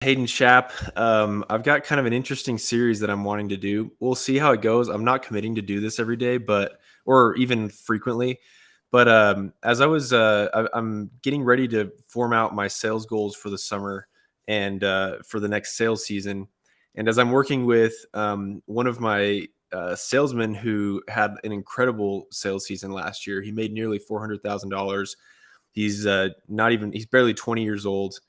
Hayden, Schaap. I've got kind of an interesting series that I'm wanting to do. We'll see how it goes. I'm not committing to do this every day, or even frequently. But as I'm getting ready to form out my sales goals for the summer and for the next sales season. And as I'm working with one of my salesmen who had an incredible sales season last year, he made nearly $400,000. He's barely 20 years old.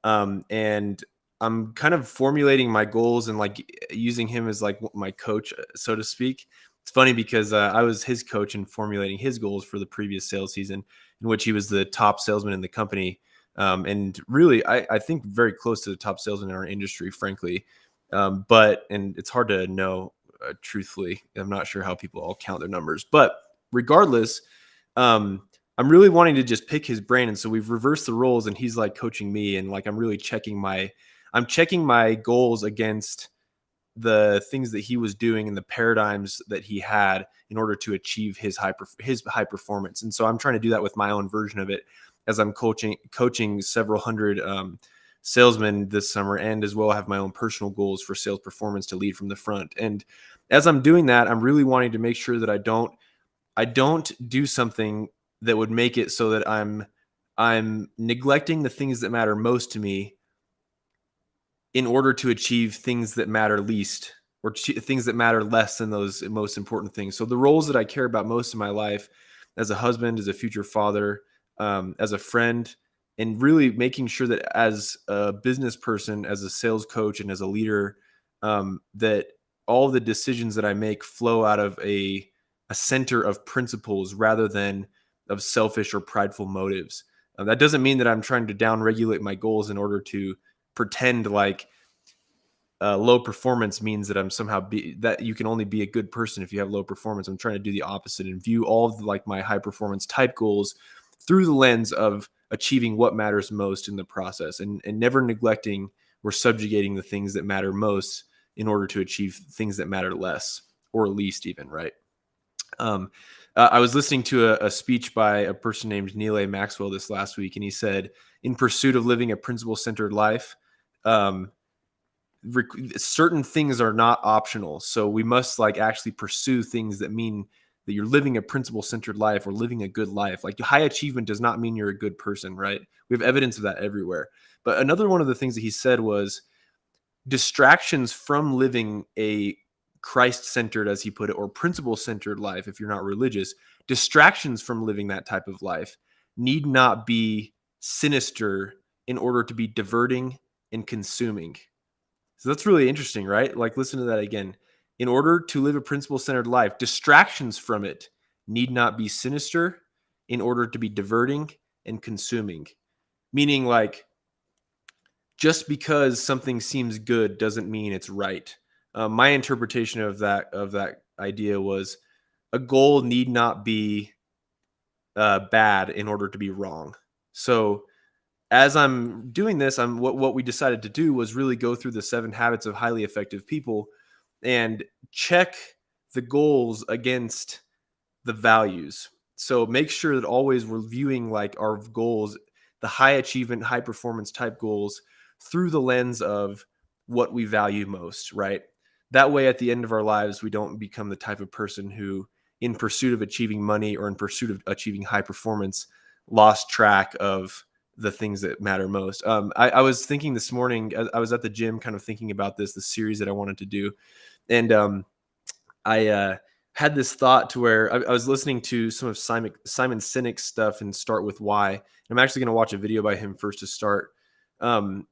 And I'm kind of formulating my goals and like using him as like my coach, so to speak. It's funny because I was his coach in formulating his goals for the previous sales season, in which he was the top salesman in the company. And really, I think very close to the top salesman in our industry, frankly. And it's hard to know, truthfully. I'm not sure how people all count their numbers, but regardless, um, I'm really wanting to just pick his brain. And so we've reversed the roles and he's like coaching me, and like I'm checking my goals against the things that he was doing and the paradigms that he had in order to achieve his high performance. And so I'm trying to do that with my own version of it as I'm coaching several hundred salesmen this summer, and as well have my own personal goals for sales performance to lead from the front. And as I'm doing that, I'm really wanting to make sure that I don't do something that would make it so that I'm neglecting the things that matter most to me in order to achieve things that matter least, or things that matter less than those most important things. So the roles that I care about most in my life, as a husband, as a future father, as a friend, and really making sure that as a business person, as a sales coach, and as a leader, that all the decisions that I make flow out of a center of principles rather than of selfish or prideful motives. That doesn't mean that I'm trying to downregulate my goals in order to pretend like low performance means that that you can only be a good person if you have low performance. I'm trying to do the opposite and view all of like my high performance type goals through the lens of achieving what matters most in the process, and never neglecting or subjugating the things that matter most in order to achieve things that matter less or least even, right? Um, I was listening to a speech by a person named Neil A. Maxwell this last week, and he said, in pursuit of living a principle-centered life, um, certain things are not optional. So we must like actually pursue things that mean that you're living a principle-centered life or living a good life. Like high achievement does not mean you're a good person, right? We have evidence of that everywhere. But another one of the things that he said was distractions from living a Christ-centered, as he put it, or principle-centered life, if you're not religious, distractions from living that type of life need not be sinister in order to be diverting and consuming. So that's really interesting, right? Like, listen to that again. In order to live a principle-centered life, distractions from it need not be sinister in order to be diverting and consuming. Meaning, like, just because something seems good doesn't mean it's right. My interpretation of that idea was a goal need not be bad in order to be wrong. So as I'm doing this, what we decided to do was really go through the 7 habits of highly effective people and check the goals against the values. So make sure that always we're viewing like our goals, the high achievement, high performance type goals, through the lens of what we value most, right? That way, at the end of our lives, we don't become the type of person who, in pursuit of achieving money or in pursuit of achieving high performance, lost track of the things that matter most. I was thinking this morning, I was at the gym kind of thinking about the series that I wanted to do. And I had this thought to where I was listening to some of Simon Sinek's stuff and Start With Why. I'm actually going to watch a video by him first to start,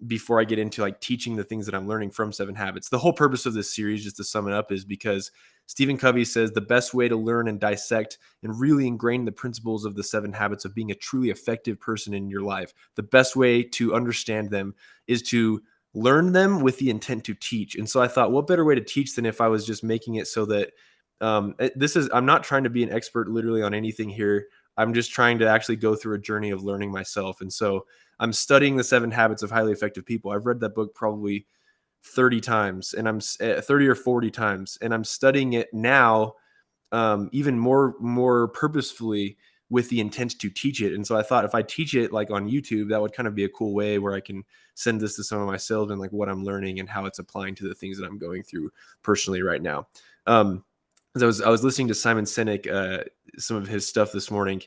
before I get into like teaching the things that I'm learning from 7 Habits. The whole purpose of this series, just to sum it up, is because Stephen Covey says the best way to learn and dissect and really ingrain the principles of the 7 Habits of being a truly effective person in your life, the best way to understand them is to learn them with the intent to teach. And so I thought, what better way to teach than if I was just making it so that I'm not trying to be an expert literally on anything here. I'm just trying to actually go through a journey of learning myself. And so I'm studying the 7 Habits of Highly Effective People. I've read that book probably 30 times, and I'm 30 or 40 times, and I'm studying it now, even more purposefully with the intent to teach it. And so I thought if I teach it like on YouTube, that would kind of be a cool way where I can send this to some of my salesmen, like what I'm learning and how it's applying to the things that I'm going through personally right now. As I was listening to Simon Sinek, some of his stuff this morning.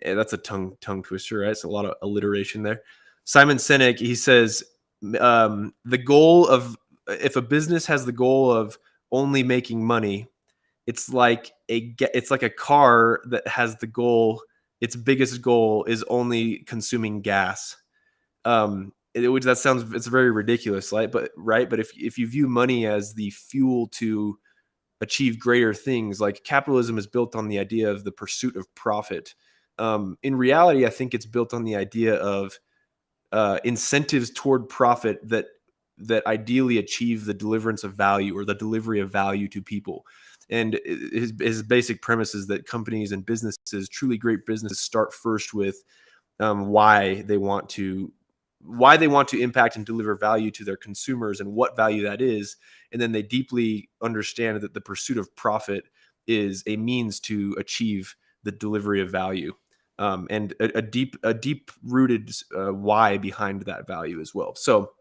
That's a tongue twister, right? It's a lot of alliteration there. Simon Sinek, he says, the goal of, if a business has the goal of only making money, it's like a car that has the goal, its biggest goal is only consuming gas. Which that sounds, it's very ridiculous, right? But if you view money as the fuel to achieve greater things, like capitalism is built on the idea of the pursuit of profit. In reality, I think it's built on the idea of incentives toward profit that ideally achieve the deliverance of value or the delivery of value to people. And his basic premise is that companies and businesses, truly great businesses, start first with why they want to impact and deliver value to their consumers and what value that is. And then they deeply understand that the pursuit of profit is a means to achieve the delivery of value. And a deep rooted why behind that value as well. So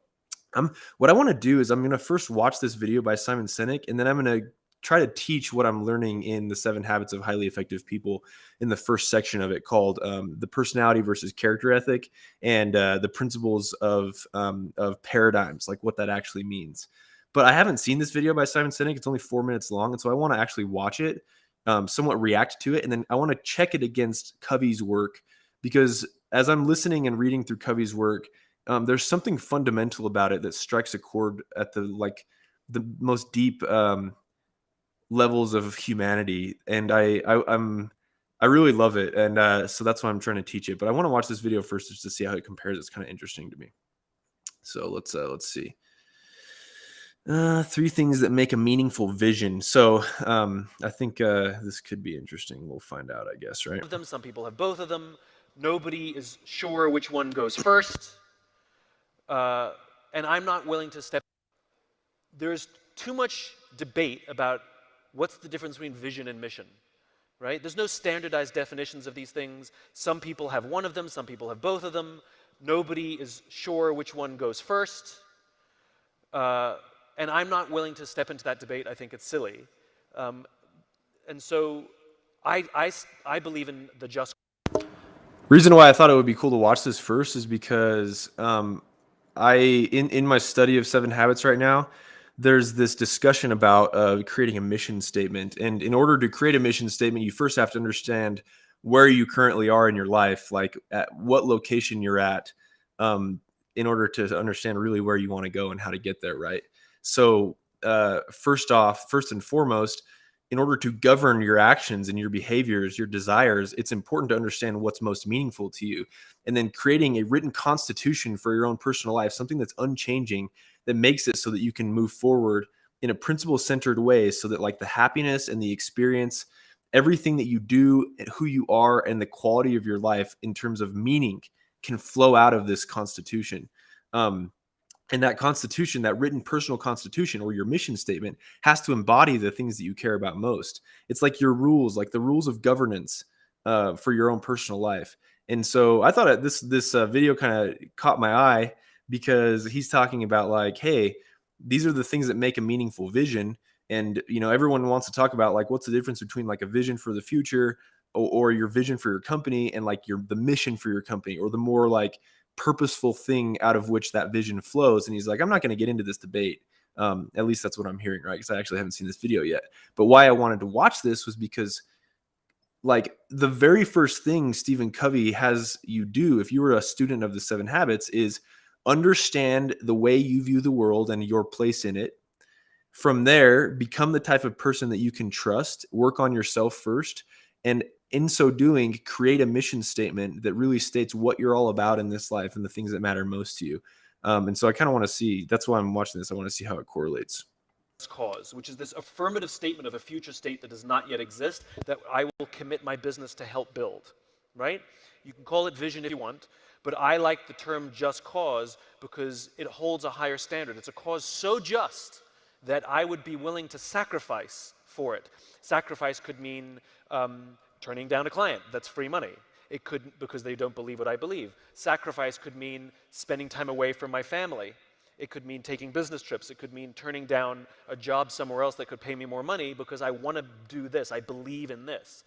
what I want to do is I'm going to first watch this video by Simon Sinek, and then I'm going to try to teach what I'm learning in the 7 Habits of Highly Effective People in the first section of it, called the personality versus character ethic, and the principles of paradigms, like what that actually means. But I haven't seen this video by Simon Sinek. It's only 4 minutes long, and so I want to actually watch it, somewhat react to it, and then I want to check it against Covey's work, because as I'm listening and reading through Covey's work, there's something fundamental about it that strikes a chord at the most deep levels of humanity, and I really love it, and so that's why I'm trying to teach it. But I want to watch this video first just to see how it compares. It's kind of interesting to me. So let's see. 3 things that make a meaningful vision. So I think this could be interesting. We'll find out, I guess, right? Some people have both of them. Nobody is sure which one goes first. And I'm not willing to step. There's too much debate about what's the difference between vision and mission, right? There's no standardized definitions of these things. Some people have one of them, some people have both of them. Nobody is sure which one goes first. And I'm not willing to step into that debate. I think it's silly. And so I believe in the just. Reason why I thought it would be cool to watch this first is because in my study of 7 Habits right now, there's this discussion about creating a mission statement. And in order to create a mission statement, you first have to understand where you currently are in your life, like at what location you're at, in order to understand really where you want to go and how to get there, right? So first and foremost, in order to govern your actions and your behaviors, your desires, it's important to understand what's most meaningful to you. And then creating a written constitution for your own personal life, something that's unchanging, that makes it so that you can move forward in a principle-centered way, so that like the happiness and the experience, everything that you do, and who you are, and the quality of your life in terms of meaning can flow out of this constitution. And that constitution, that written personal constitution or your mission statement, has to embody the things that you care about most. It's like your rules, like the rules of governance for your own personal life. And so I thought this video kind of caught my eye, because he's talking about like, hey, these are the things that make a meaningful vision. And, you know, everyone wants to talk about like, what's the difference between like a vision for the future or your vision for your company and like the mission for your company, or the more like purposeful thing out of which that vision flows. And he's like, I'm not going to get into this debate. At least that's what I'm hearing, right? Because I actually haven't seen this video yet. But why I wanted to watch this was because like the very first thing Stephen Covey has you do, if you were a student of the 7 Habits, is understand the way you view the world and your place in it. From there, become the type of person that you can trust, work on yourself first, and in so doing, create a mission statement that really states what you're all about in this life and the things that matter most to you. And so I kind of want to see, that's why I'm watching this. I want to see how it correlates. Cause, which is this affirmative statement of a future state that does not yet exist, that I will commit my business to help build, right? You can call it vision if you want, but I like the term just cause because it holds a higher standard. It's a cause so just that I would be willing to sacrifice for it. Sacrifice could mean turning down a client. That's free money. It could, because they don't believe what I believe. Sacrifice could mean spending time away from my family. It could mean taking business trips. It could mean turning down a job somewhere else that could pay me more money because I want to do this. I believe in this.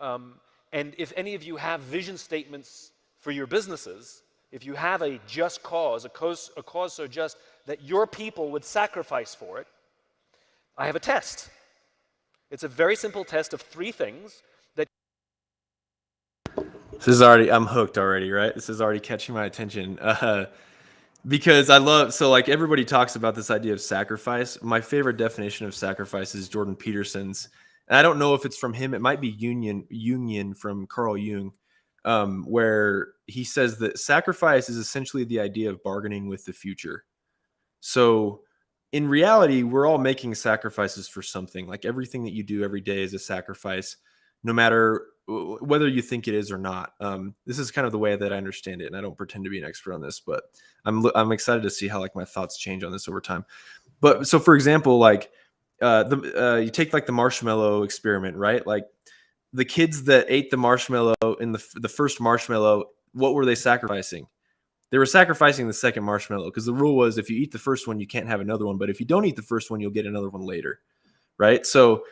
And if any of you have vision statements for your businesses, if you have a just cause, a cause so just that your people would sacrifice for it, I have a test. It's a very simple test of 3 things that... This is already, I'm hooked already, right? This is already catching my attention. Because I love, so like everybody talks about this idea of sacrifice. My favorite definition of sacrifice is Jordan Peterson's. And I don't know if it's from him. It might be Jungian from Carl Jung, where he says that sacrifice is essentially the idea of bargaining with the future. So in reality, we're all making sacrifices for something. Like everything that you do every day is a sacrifice, no matter whether you think it is or not. This is kind of the way that I understand it, and I don't pretend to be an expert on this, but I'm excited to see how like my thoughts change on this over time. But so, for example, like you take like the marshmallow experiment, right? Like the kids that ate the marshmallow in the first marshmallow, what were they sacrificing? They were sacrificing the second marshmallow because the rule was if you eat the first one, you can't have another one. But if you don't eat the first one, you'll get another one later, right? So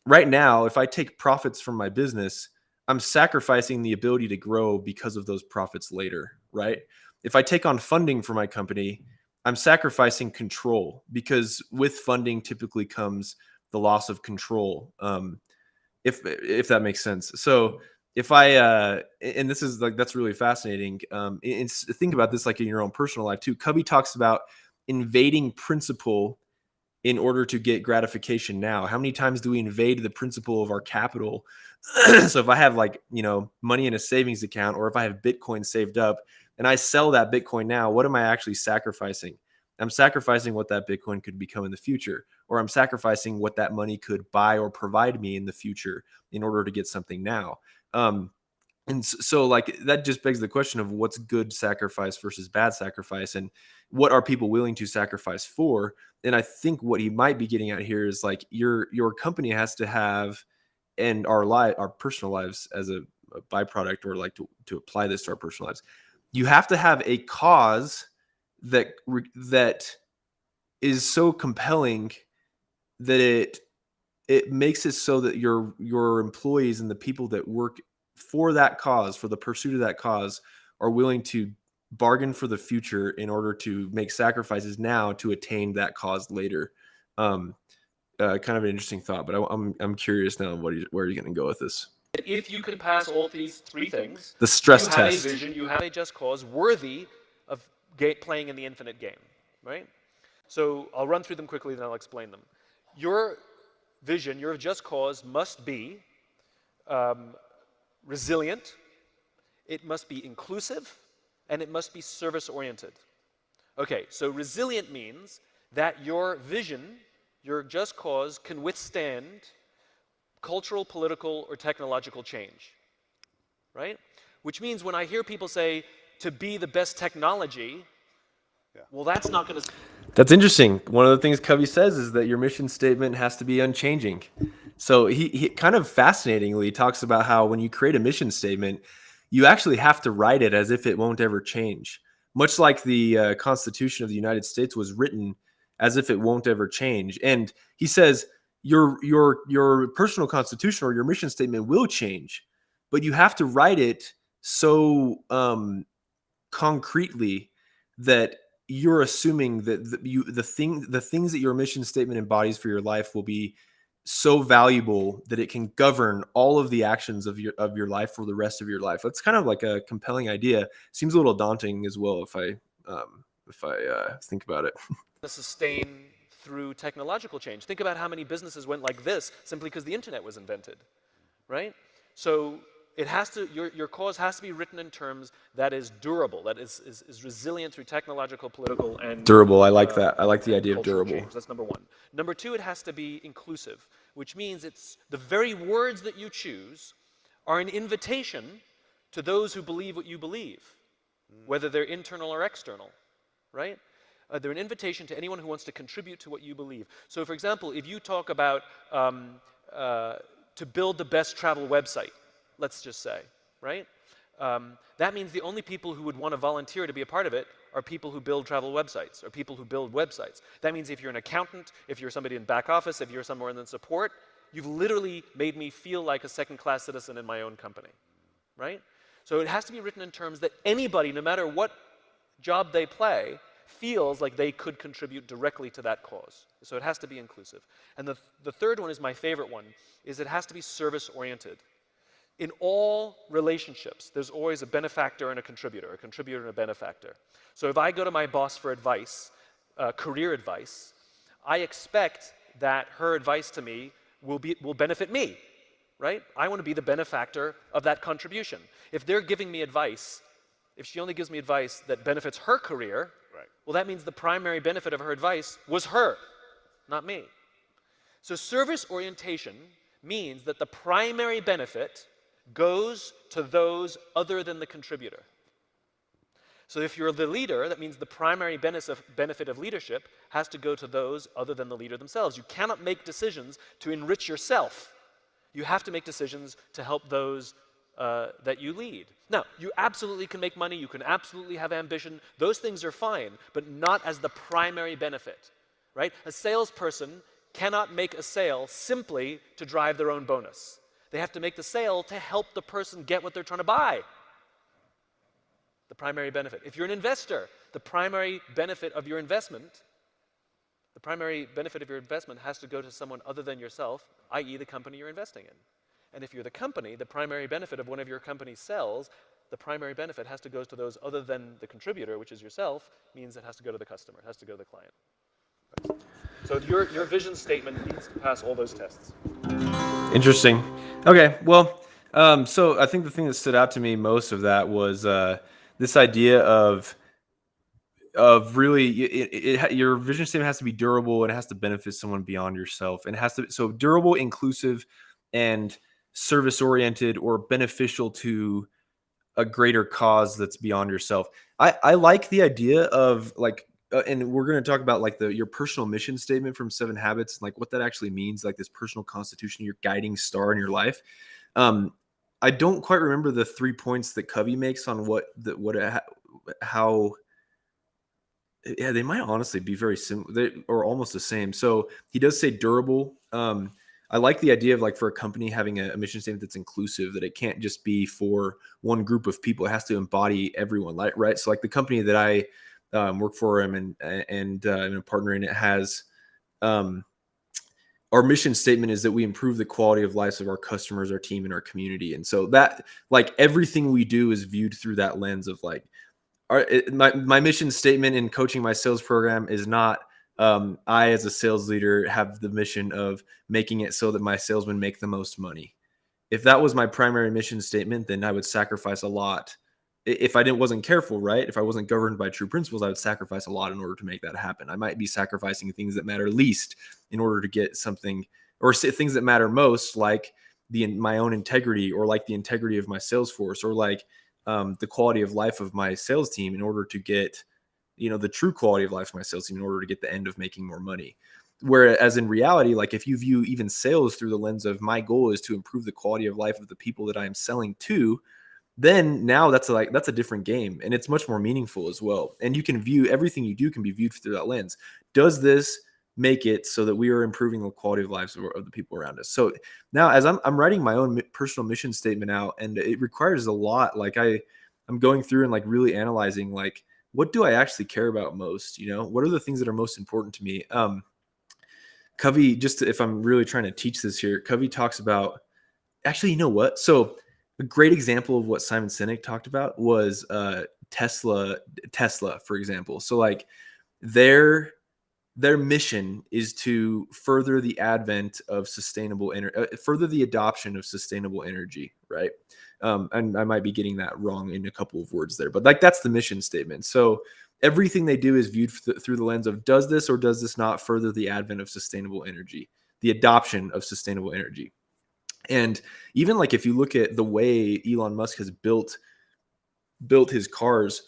right now, if I take profits from my business, I'm sacrificing the ability to grow because of those profits later, right? If I take on funding for my company, I'm sacrificing control because with funding typically comes the loss of control, if that makes sense. So if I and this is like that's really fascinating. And think about this like in your own personal life too. Covey talks about invading principle in order to get gratification now. How many times do we invade the principle of our capital? So if I have like, money in a savings account, or if I have Bitcoin saved up and I sell that Bitcoin now, what am I actually sacrificing? I'm sacrificing what that Bitcoin could become in the future, or I'm sacrificing what that money could buy or provide me in the future in order to get something now. And so like that just begs the question of what's good sacrifice versus bad sacrifice, and what are people willing to sacrifice for? And I think what he might be getting at here is like your company has to have, and our personal lives as a byproduct, or like to apply this to our personal lives, you have to have a cause that is so compelling that it makes it so that your employees and the people that work for that cause, for the pursuit of that cause, are willing to bargain for the future in order to make sacrifices now to attain that cause later. Kind of an interesting thought, but I'm curious now where are you going to go with this? If you can pass all these 3 things, the stress you test. have a vision, you have a just cause worthy of playing in the infinite game, right? So I'll run through them quickly, then I'll explain them. Your vision, your just cause must be resilient, it must be inclusive, and it must be service-oriented. Okay, so resilient means that your vision, your just cause, can withstand cultural, political, or technological change, right? Which means when I hear people say, to be the best technology, well, that's not going to... That's interesting. One of the things Covey says is that your mission statement has to be unchanging. So he kind of fascinatingly talks about how when you create a mission statement, you actually have to write it as if it won't ever change. Much like the Constitution of the United States was written as if it won't ever change. And he says your personal constitution or your mission statement will change, but you have to write it so concretely that you're assuming that the things that your mission statement embodies for your life will be so valuable that it can govern all of the actions of your life for the rest of your life. That's kind of like a compelling idea. Seems a little daunting as well if I think about it. Sustain through technological change. Think about how many businesses went like this simply because the internet was invented, right? So it has to, your cause has to be written in terms that is durable, that is resilient through technological, political, and... Durable, I like that. I like the idea of durable. Change. That's number 1. Number 2, it has to be inclusive, which means it's the very words that you choose are an invitation to those who believe what you believe, whether they're internal or external, right? They're an invitation to anyone who wants to contribute to what you believe. So, for example, if you talk about to build the best travel website, let's just say, right? that means the only people who would want to volunteer to be a part of it are people who build travel websites or people who build websites. That means if you're an accountant, if you're somebody in back office, if you're somewhere in the support, you've literally made me feel like a second-class citizen in my own company, right? So it has to be written in terms that anybody, no matter what job they play, feels like they could contribute directly to that cause. So it has to be inclusive. And the third one is my favorite one, is it has to be service-oriented. In all relationships, there's always a benefactor and a contributor and a benefactor. So if I go to my boss for advice, career advice, I expect that her advice to me will benefit me, right? I want to be the benefactor of that contribution. If they're giving me advice, if she only gives me advice that benefits her career, well, that means the primary benefit of her advice was her, not me. So service orientation means that the primary benefit goes to those other than the contributor. So if you're the leader, that means the primary benefit of leadership has to go to those other than the leader themselves. You cannot make decisions to enrich yourself. You have to make decisions to help those that you lead. Now, you absolutely can make money, you can absolutely have ambition, those things are fine, but not as the primary benefit, right? A salesperson cannot make a sale simply to drive their own bonus. They have to make the sale to help the person get what they're trying to buy. The primary benefit. If you're an investor, the primary benefit of your investment has to go to someone other than yourself, i.e. the company you're investing in. And if you're the company, the primary benefit of one of your company's sales, the primary benefit has to go to those other than the contributor, which is yourself, means it has to go to the customer, it has to go to the client. Right. So your vision statement needs to pass all those tests. Interesting. Okay, well, so I think the thing that stood out to me most of that was this idea of really your vision statement has to be durable and it has to benefit someone beyond yourself, and it has to so durable, inclusive, and service oriented or beneficial to a greater cause that's beyond yourself. I like the idea of like and we're going to talk about like your personal mission statement from 7 Habits and like what that actually means, like this personal constitution, your guiding star in your life. I don't quite remember the 3 points that Covey makes on how yeah, they might honestly be very similar or almost the same. So he does say durable. I like the idea of like for a company having a mission statement that's inclusive, that it can't just be for one group of people. It has to embody everyone, right? So like the company that I work for and I'm a partner in, it has our mission statement is that we improve the quality of lives of our customers, our team, and our community. And so that like everything we do is viewed through that lens of like, my mission statement in coaching my sales program is not I as a sales leader have the mission of making it so that my salesmen make the most money. If that was my primary mission statement, then I would sacrifice a lot. If I wasn't careful, right? If I wasn't governed by true principles, I would sacrifice a lot in order to make that happen. I might be sacrificing things that matter least in order to get something, or things that matter most, like my own integrity, or like the integrity of my sales force, or like the quality of life of my sales team, in order to get, the true quality of life of my sales team, in order to get the end of making more money. Whereas in reality, like if you view even sales through the lens of my goal is to improve the quality of life of the people that I am selling to, then now that's a different game, and it's much more meaningful as well. And you can view everything you do can be viewed through that lens. Does this make it so that we are improving the quality of lives of the people around us? So now as I'm writing my own personal mission statement out, and it requires a lot, like I'm going through and like really analyzing, like, what do I actually care about most? What are the things that are most important to me? Covey, if I'm really trying to teach this here, Covey talks about, actually, you know what? So a great example of what Simon Sinek talked about was Tesla, for example. So like their mission is to further the advent of sustainable energy, further the adoption of sustainable energy, right? And I might be getting that wrong in a couple of words there, but like that's the mission statement. So everything they do is viewed through the lens of, does this or does this not further the advent of sustainable energy, the adoption of sustainable energy? And even like if you look at the way Elon Musk has built his cars,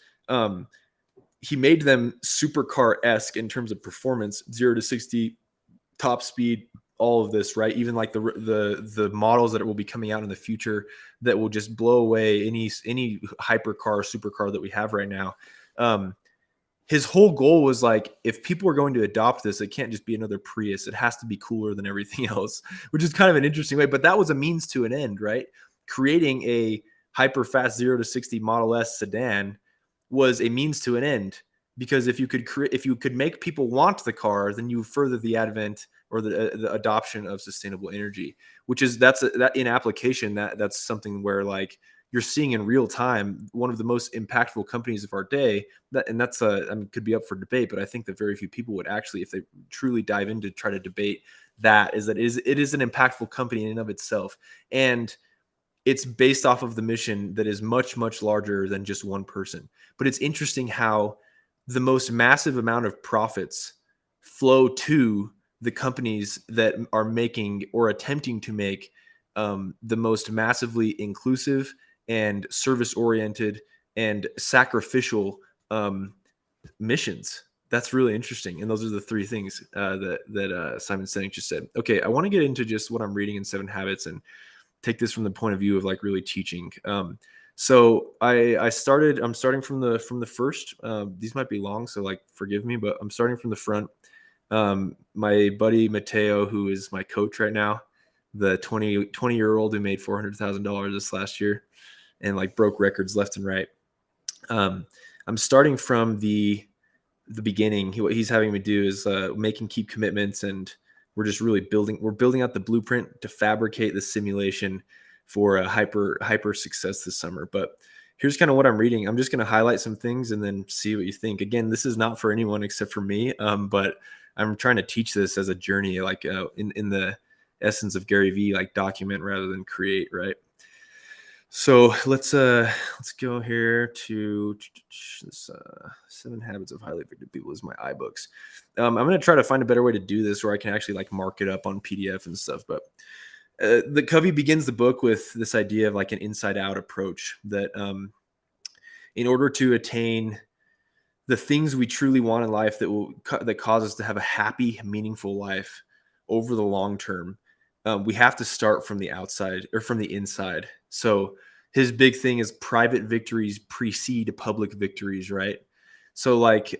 he made them supercar-esque in terms of performance, 0 to 60, top speed, all of this, right? Even like the models that will be coming out in the future that will just blow away any hypercar, supercar that we have right now. His whole goal was like, if people are going to adopt this, it can't just be another Prius. It has to be cooler than everything else, which is kind of an interesting way. But that was a means to an end, right? Creating a hyper fast 0 to 60 Model S sedan was a means to an end, because if you could make people want the car, then you further the advent or the adoption of sustainable energy, which is that in application, that's something where like you're seeing in real time one of the most impactful companies of our day. That's could be up for debate, but I think that very few people would actually, if they truly dive in to try to debate that, it is an impactful company in and of itself. And it's based off of the mission that is much, much larger than just one person. But it's interesting how the most massive amount of profits flow to the companies that are making or attempting to make the most massively inclusive and service-oriented and sacrificial missions. That's really interesting. And those are the three things that Simon Sinek just said. Okay, I want to get into just what I'm reading in 7 Habits and take this from the point of view of like really teaching. So I'm starting from the first. These might be long, so like forgive me, but I'm starting from the front. My buddy Mateo, who is my coach right now, the 20-year-old who made $400,000 this last year and like broke records left and right. I'm starting from the beginning. What he's having me do is keep commitments, and we're just really building out the blueprint to fabricate the simulation for a hyper success this summer. But here's kind of what I'm reading. I'm just going to highlight some things and then see what you think. Again, this is not for anyone except for me, but I'm trying to teach this as a journey, like in the essence of Gary Vee, like document rather than create, right? So let's go here to this 7 Habits of Highly Effective People is my iBooks. I'm going to try to find a better way to do this where I can actually like mark it up on PDF and stuff. But the Covey begins the book with this idea of like an inside out approach that in order to attain the things we truly want in life that cause us to have a happy, meaningful life over the long term, we have to start from the outside or from the inside. So his big thing is private victories precede public victories, right? So like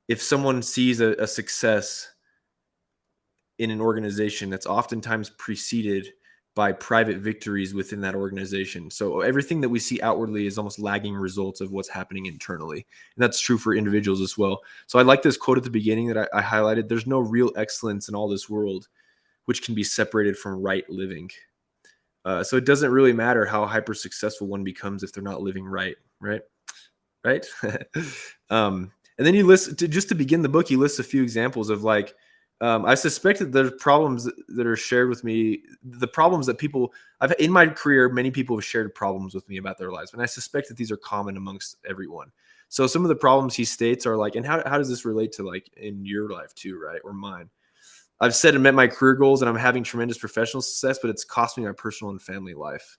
if someone sees a success in an organization, that's oftentimes preceded by private victories within that organization. So everything that we see outwardly is almost lagging results of what's happening internally. And that's true for individuals as well. So I like this quote at the beginning that I highlighted. There's no real excellence in all this world which can be separated from right living. So it doesn't really matter how hyper successful one becomes if they're not living right. And then he lists, just to begin the book, he lists a few examples of like, I suspect that there's problems that are shared with me, the problems that in my career, many people have shared problems with me about their lives. And I suspect that these are common amongst everyone. So some of the problems he states are like, and how does this relate to like in your life too, right? Or mine? I've said and met my career goals and I'm having tremendous professional success, but it's cost me my personal and family life.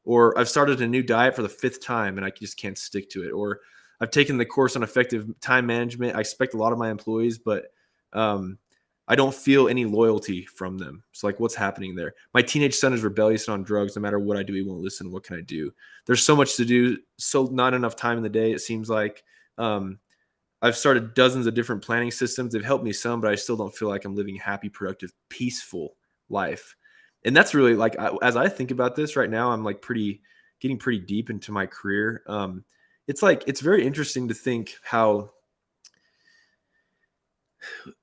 Or I've started a new diet for the 5th time and I just can't stick to it. Or I've taken the course on effective time management. I expect a lot of my employees, but I don't feel any loyalty from them. So like what's happening there? My teenage son is rebellious and on drugs. No matter what I do, he won't listen. What can I do? There's so much to do. So not enough time in the day, it seems like. I've started dozens of different planning systems. They've helped me some, but I still don't feel like I'm living a happy, productive, peaceful life. And that's really like, as I think about this right now, I'm like getting pretty deep into my career. It's very interesting to think how,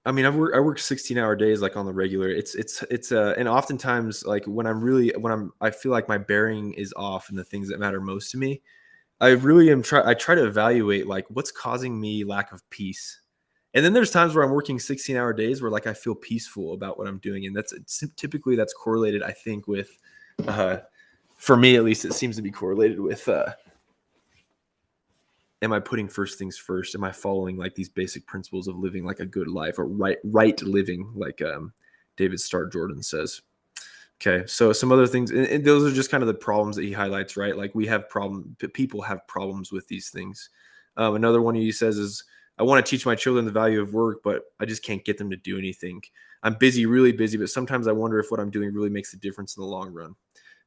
I mean, I work 16-hour days, like on the regular. And oftentimes like I feel like my bearing is off in the things that matter most to me. I try to evaluate like what's causing me lack of peace. And then there's times where I'm working 16-hour days where like I feel peaceful about what I'm doing. And typically that's correlated, I think, with, for me at least, it seems to be correlated with, am I putting first things first? Am I following like these basic principles of living like a good life or right living, like David Starr Jordan says? Okay, so some other things, and those are just kind of the problems that he highlights, right? Like people have problems with these things. Another one he says is I want to teach my children the value of work, but I just can't get them to do anything. I'm busy, really busy, but sometimes I wonder if what I'm doing really makes a difference in the long run.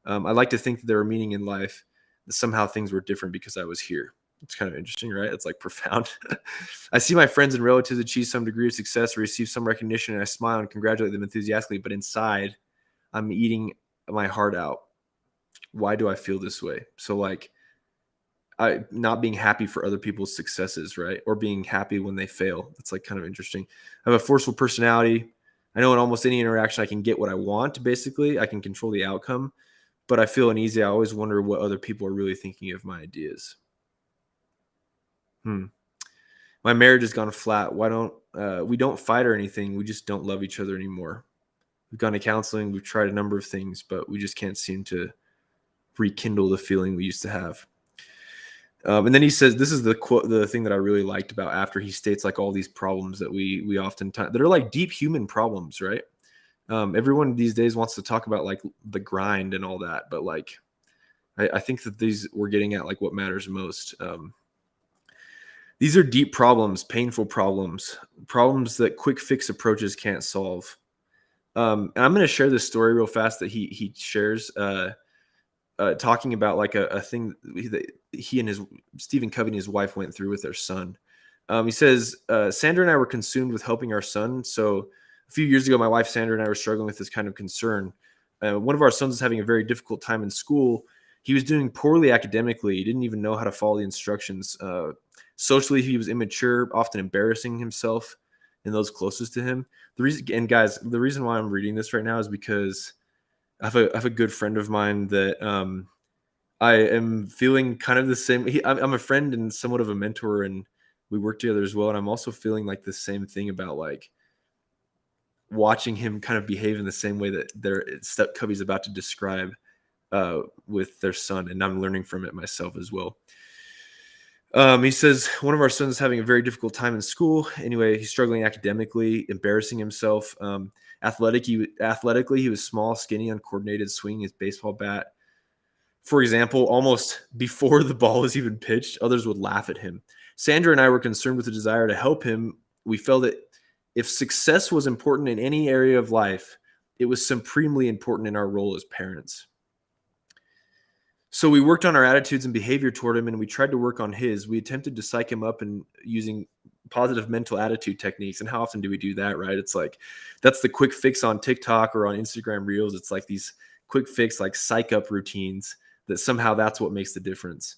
I like to think that there were meaning in life, that somehow things were different because I was here. It's kind of interesting, right? It's like profound. I see my friends and relatives achieve some degree of success or receive some recognition, and I smile and congratulate them enthusiastically, but inside, I'm eating my heart out. Why do I feel this way? So, like, I not being happy for other people's successes, right? Or being happy when they fail. That's like kind of interesting. I have a forceful personality. I know in almost any interaction I can get what I want, basically. I can control the outcome, but I feel uneasy. I always wonder what other people are really thinking of my ideas. My marriage has gone flat. Why don't we don't fight or anything? We just don't love each other anymore. We've gone to counseling. We've tried a number of things, but we just can't seem to rekindle the feeling we used to have. And then he says, this is the quote, the thing that I really liked about after he states like all these problems that we oftentimes that are like deep human problems, right? Everyone these days wants to talk about like the grind and all that, but like I think that these we're getting at like what matters most. These are deep problems, painful problems, problems that quick fix approaches can't solve. And I'm going to share this story real fast that he shares. Talking about like a thing that he and his Stephen Covey and his wife went through with their son. He says, Sandra and I were consumed with helping our son. So a few years ago, my wife Sandra and I were struggling with this kind of concern. One of our sons was having a very difficult time in school. He was doing poorly academically. He didn't even know how to follow the instructions. Socially, he was immature, often embarrassing himself and those closest to him. The reason, and guys, the reason why I'm reading this right now is because I have a good friend of mine that I am feeling kind of the same. I'm a friend and somewhat of a mentor, and we work together as well. And I'm also feeling like the same thing about like watching him kind of behave in the same way that Covey's about to describe with their son, and I'm learning from it myself as well. He says one of our sons is having a very difficult time in school. Anyway, he's struggling academically, embarrassing himself. Athletically, he was small, skinny, uncoordinated, swinging his baseball bat. For example, almost before the ball was even pitched, others would laugh at him. Sandra and I were concerned with the desire to help him. We felt that if success was important in any area of life, it was supremely important in our role as parents. So we worked on our attitudes and behavior toward him, and we tried to work on his. We attempted to psych him up and using positive mental attitude techniques. And how often do we do that, right? It's like that's the quick fix on TikTok or on Instagram Reels. It's like these quick fix, like psych up routines that somehow that's what makes the difference.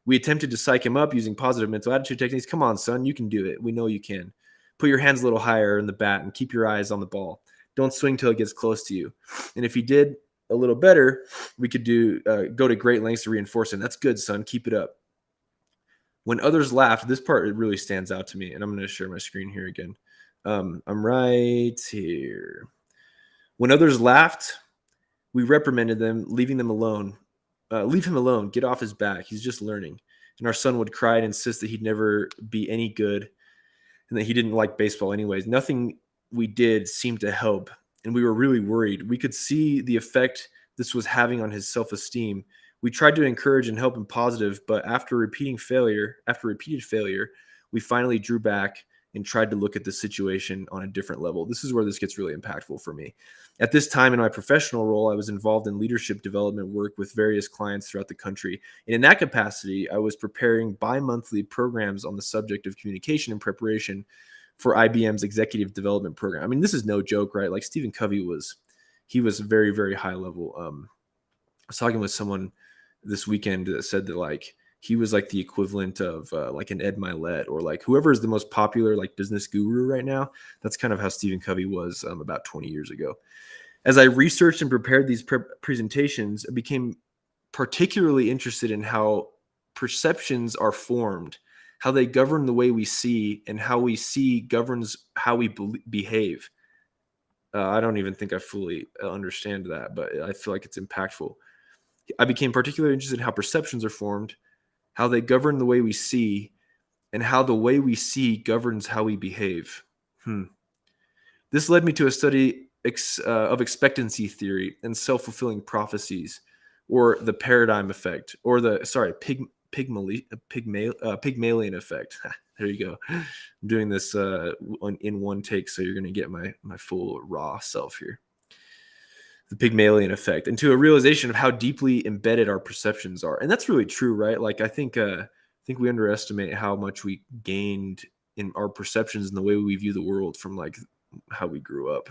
We attempted to psych him up using positive mental attitude techniques. Come on, son, you can do it. We know you can. Put your hands a little higher in the bat and keep your eyes on the ball. Don't swing till it gets close to you. And if he did a little better, we could go to great lengths to reinforce him. That's good, son. Keep it up. When others laughed, this part it really stands out to me, and I'm going to share my screen here again. I'm right here. When others laughed, we reprimanded them, leaving them alone. Leave him alone. Get off his back. He's just learning. And our son would cry and insist that he'd never be any good and that he didn't like baseball anyways. Nothing we did seemed to help, and we were really worried. We could see the effect this was having on his self-esteem. We tried to encourage and help him positive, but after repeated failure, we finally drew back and tried to look at the situation on a different level. This is where this gets really impactful for me. At this time in my professional role, I was involved in leadership development work with various clients throughout the country. And in that capacity, I was preparing bi-monthly programs on the subject of communication and preparation for IBM's executive development program. I mean, this is no joke, right? Like Stephen Covey was very, very high level. I was talking with someone this weekend that said that like he was like the equivalent of like an Ed Milet or like whoever is the most popular like business guru right now. That's kind of how Stephen Covey was about 20 years ago. As I researched and prepared these presentations, I became particularly interested in how perceptions are formed, how they govern the way we see, and how we see governs how we behave. I don't even think I fully understand that, but I feel like it's impactful. I became particularly interested in how perceptions are formed, how they govern the way we see, and how the way we see governs how we behave. This led me to a study of expectancy theory and self-fulfilling prophecies, or the paradigm effect, or the Pygmalion effect. There you go. I'm doing this in one take, so you're going to get my full raw self here. The Pygmalion effect, and to a realization of how deeply embedded our perceptions are. And that's really true, right? Like I think we underestimate how much we gained in our perceptions and the way we view the world from like how we grew up.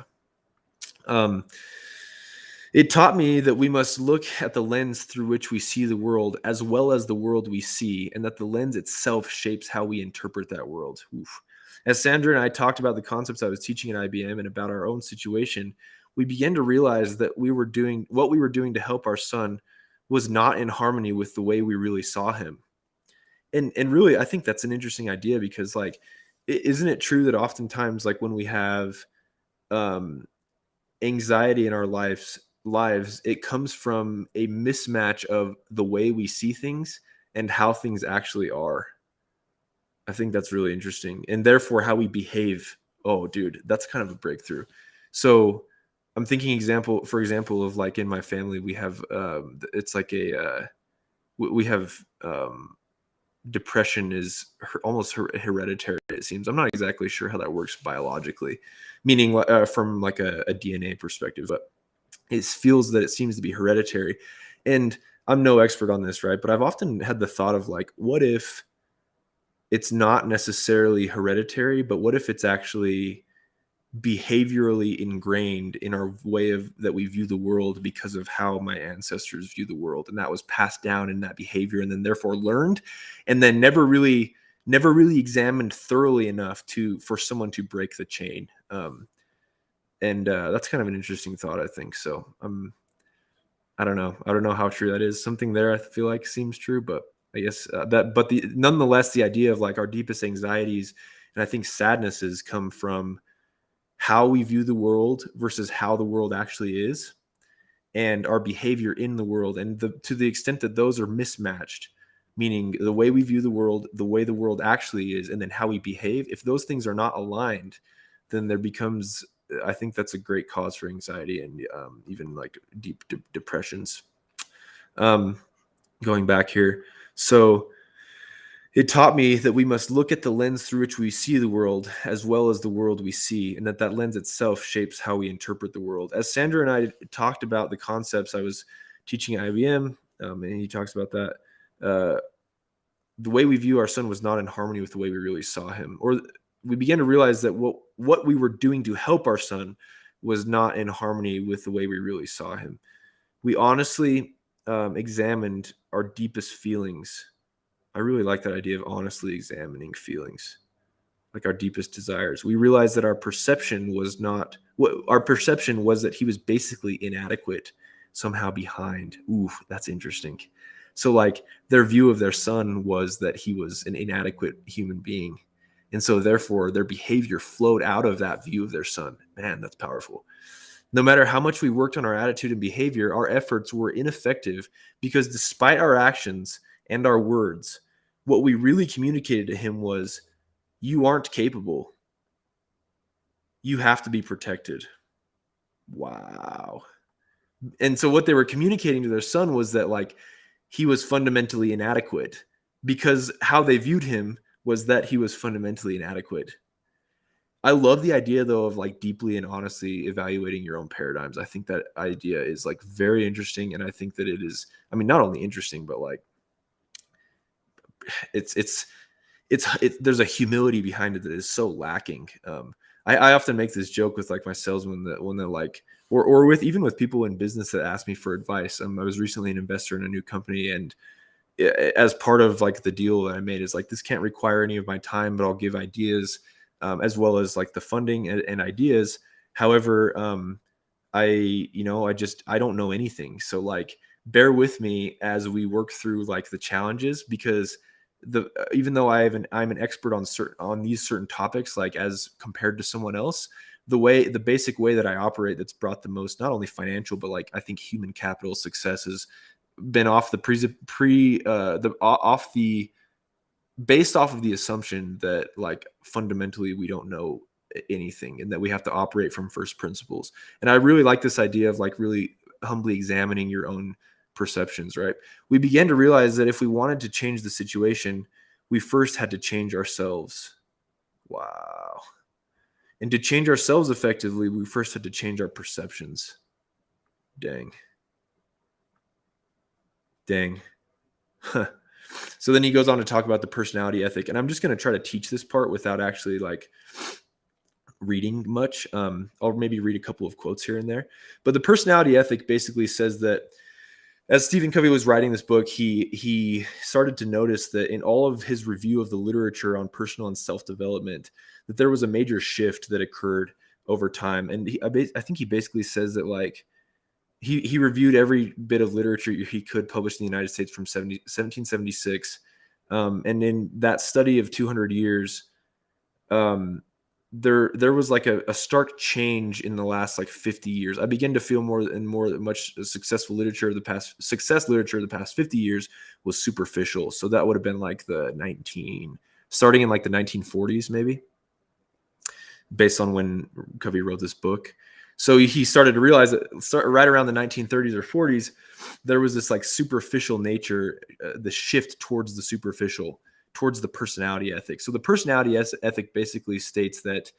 It taught me that we must look at the lens through which we see the world as well as the world we see, and that the lens itself shapes how we interpret that world. Oof. As Sandra and I talked about the concepts I was teaching at IBM and about our own situation, we began to realize that what we were doing to help our son was not in harmony with the way we really saw him. And really, I think that's an interesting idea because, like, isn't it true that oftentimes, like, when we have anxiety in our lives, it comes from a mismatch of the way we see things and how things actually are. I think that's really interesting. And therefore how we behave. Oh, dude, that's kind of a breakthrough. So I'm thinking for example, of like in my family, we have, it's like we have, depression is almost hereditary, it seems. I'm not exactly sure how that works biologically, meaning from like a DNA perspective, but it feels that it seems to be hereditary. And I'm no expert on this, right? But I've often had the thought of like, what if it's not necessarily hereditary, but what if it's actually behaviorally ingrained in our way of that we view the world because of how my ancestors view the world, and that was passed down in that behavior and then therefore learned and then never really examined thoroughly enough for someone to break the chain. And that's kind of an interesting thought, I think. So I don't know how true that is. Something there I feel like seems true, but I guess nonetheless, the idea of like our deepest anxieties and I think sadnesses come from how we view the world versus how the world actually is, and our behavior in the world. And to the extent that those are mismatched, meaning the way we view the world, the way the world actually is, and then how we behave, if those things are not aligned, then there becomes, I think that's a great cause for anxiety and even like deep depressions. Going back here. So it taught me that we must look at the lens through which we see the world as well as the world we see, and that lens itself shapes how we interpret the world. As Sandra and I talked about the concepts I was teaching at IBM, and he talks about that, the way we view our son was not in harmony with the way we really saw him. Or we began to realize that what we were doing to help our son was not in harmony with the way we really saw him. We honestly examined our deepest feelings. I really like that idea of honestly examining feelings, like our deepest desires. We realized that our perception was that he was basically inadequate, somehow behind. Ooh, that's interesting. So like their view of their son was that he was an inadequate human being. And so therefore their behavior flowed out of that view of their son. Man, that's powerful. No matter how much we worked on our attitude and behavior, our efforts were ineffective because despite our actions and our words, what we really communicated to him was, you aren't capable. You have to be protected. Wow. And so what they were communicating to their son was that like he was fundamentally inadequate, because how they viewed him was that he was fundamentally inadequate. I love the idea though of like deeply and honestly evaluating your own paradigms. I think that idea is like very interesting. And I think that it is, I mean, not only interesting, but like there's a humility behind it that is so lacking. I often make this joke with like my salesmen that when they're like, or with even with people in business that ask me for advice. I was recently an investor in a new company, and as part of like the deal that I made is like, this can't require any of my time, but I'll give ideas, as well as like the funding and ideas. However, I don't know anything. So like, bear with me as we work through like the challenges, because even though I'm an expert on these certain topics, like as compared to someone else, the basic way that I operate that's brought the most, not only financial, but like I think human capital success has been based off of the assumption that like fundamentally we don't know anything and that we have to operate from first principles. And I really like this idea of like really humbly examining your own perceptions, right? We began to realize that if we wanted to change the situation, we first had to change ourselves. Wow. And to change ourselves effectively, we first had to change our perceptions. Dang. So then he goes on to talk about the personality ethic, and I'm just going to try to teach this part without actually like reading much. I'll maybe read a couple of quotes here and there. But the personality ethic basically says that as Stephen Covey was writing this book, he started to notice that in all of his review of the literature on personal and self-development, that there was a major shift that occurred over time. And I think he basically says that like he reviewed every bit of literature he could publish in the United States from 1776. And in that study of 200 years, there was like a stark change in the last like 50 years. I began to feel more and more that much success literature of the past 50 years was superficial. So that would have been like starting in like the 1940s, maybe, based on when Covey wrote this book. So he started to realize that right around the 1930s or 40s, there was this like superficial nature, the shift towards the superficial, towards the personality ethic. So the personality ethic basically states that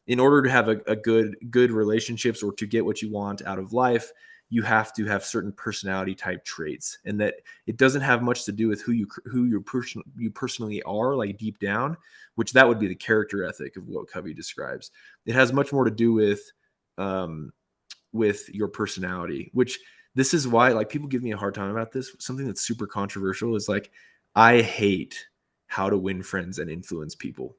in order to have a good relationships or to get what you want out of life, you have to have certain personality type traits, and that it doesn't have much to do with who you personally are, like deep down, which that would be the character ethic of what Covey describes. It has much more to do with your personality, which this is why like people give me a hard time about this. Something that's super controversial is like, I hate How to Win Friends and Influence People.